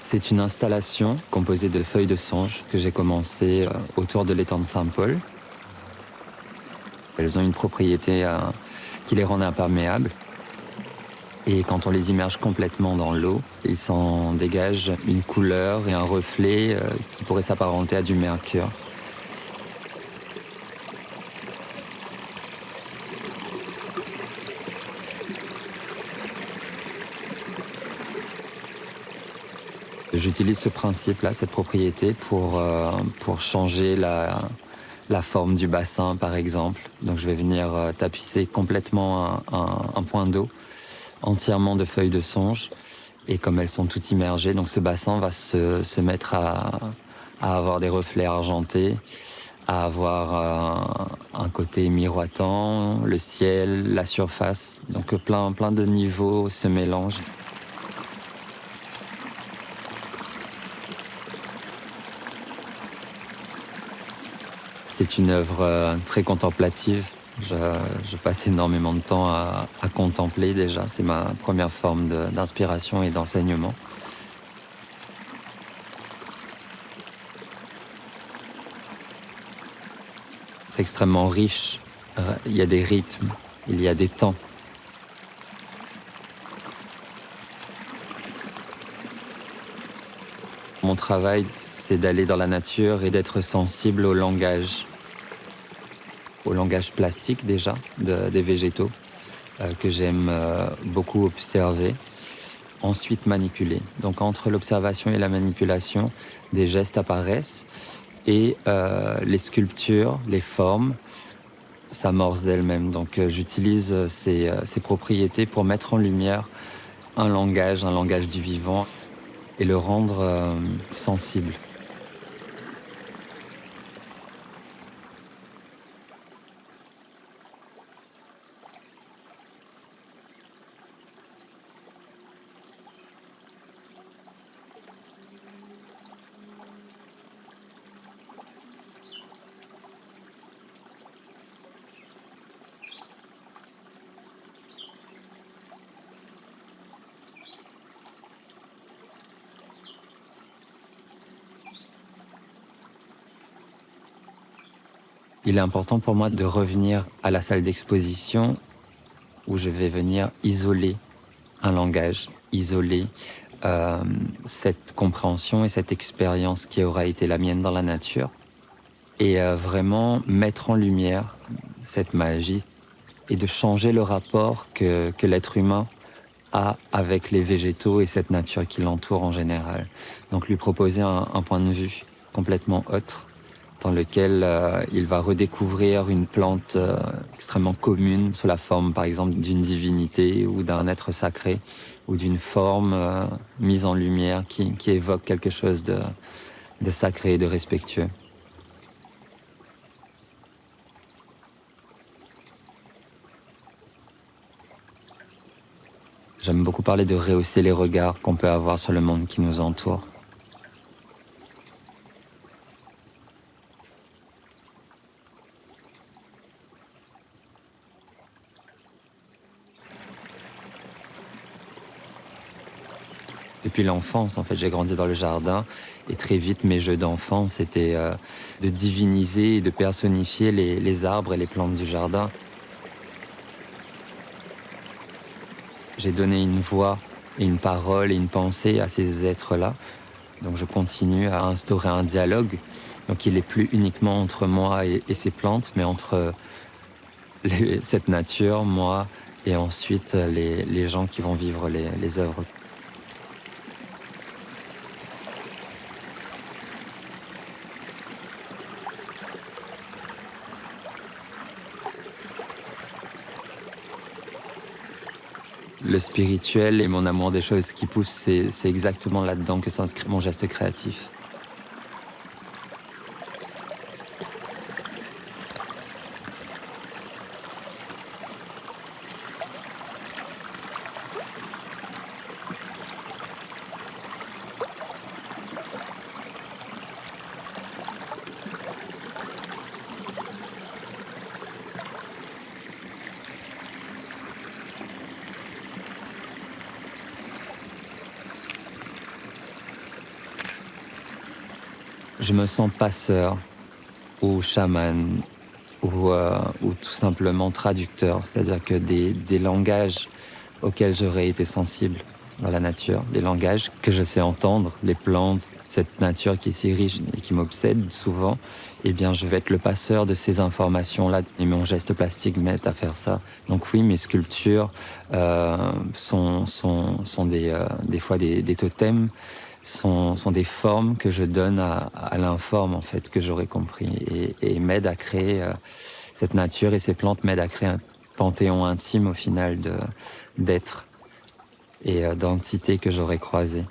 C'est une installation composée de feuilles de songe que j'ai commencé autour de l'étang de Saint-Paul. Elles ont une propriété qui les rend imperméables. Et quand on les immerge complètement dans l'eau, il s'en dégage une couleur et un reflet qui pourrait s'apparenter à du mercure. J'utilise ce principe-là, cette propriété, pour changer la forme du bassin, par exemple. Donc je vais venir tapisser complètement un point d'eau entièrement de feuilles de songe. Et comme elles sont toutes immergées, donc ce bassin va se mettre à avoir des reflets argentés, à avoir un côté miroitant, le ciel, la surface. Donc plein de niveaux se mélangent. C'est une œuvre très contemplative. Je passe énormément de temps à contempler déjà. C'est ma première forme d'inspiration et d'enseignement. C'est extrêmement riche. Il y a des rythmes, il y a des temps. Mon travail, c'est d'aller dans la nature et d'être sensible au langage plastique déjà, des végétaux, que j'aime beaucoup observer. Ensuite manipuler. Donc entre l'observation et la manipulation, des gestes apparaissent et les sculptures, les formes, s'amorcent d'elles-mêmes. Donc j'utilise ces propriétés pour mettre en lumière un langage du vivant et le rendre sensible. Il est important pour moi de revenir à la salle d'exposition où je vais venir isoler un langage, isoler cette compréhension et cette expérience qui aura été la mienne dans la nature et vraiment mettre en lumière cette magie et de changer le rapport que l'être humain a avec les végétaux et cette nature qui l'entoure en général. Donc lui proposer un point de vue complètement autre dans lequel il va redécouvrir une plante extrêmement commune sous la forme par exemple d'une divinité ou d'un être sacré ou d'une forme mise en lumière qui évoque quelque chose de sacré et de respectueux. J'aime beaucoup parler de rehausser les regards qu'on peut avoir sur le monde qui nous entoure. Depuis l'enfance, en fait, j'ai grandi dans le jardin et très vite, mes jeux d'enfant, c'était de diviniser et de personnifier les arbres et les plantes du jardin. J'ai donné une voix et une parole et une pensée à ces êtres-là. Donc je continue à instaurer un dialogue. Donc il n'est plus uniquement entre moi et ces plantes, mais entre cette nature, moi, et ensuite les gens qui vont vivre les œuvres. Le spirituel et mon amour des choses qui poussent, c'est exactement là-dedans que s'inscrit mon geste créatif. je me sens passeur ou chaman ou tout simplement traducteur, c'est-à-dire que des langages auxquels j'aurais été sensible dans la nature, les langages que je sais entendre, les plantes, cette nature qui est si riche et qui m'obsède souvent, eh bien je vais être le passeur de ces informations-là et mon geste plastique m'aide à faire ça. Donc oui, mes sculptures sont des fois des totems, sont des formes que je donne à l'informe en fait, que j'aurais compris et m'aident à créer cette nature et ces plantes m'aident à créer un panthéon intime au final d'êtres et d'entités que j'aurais croisées.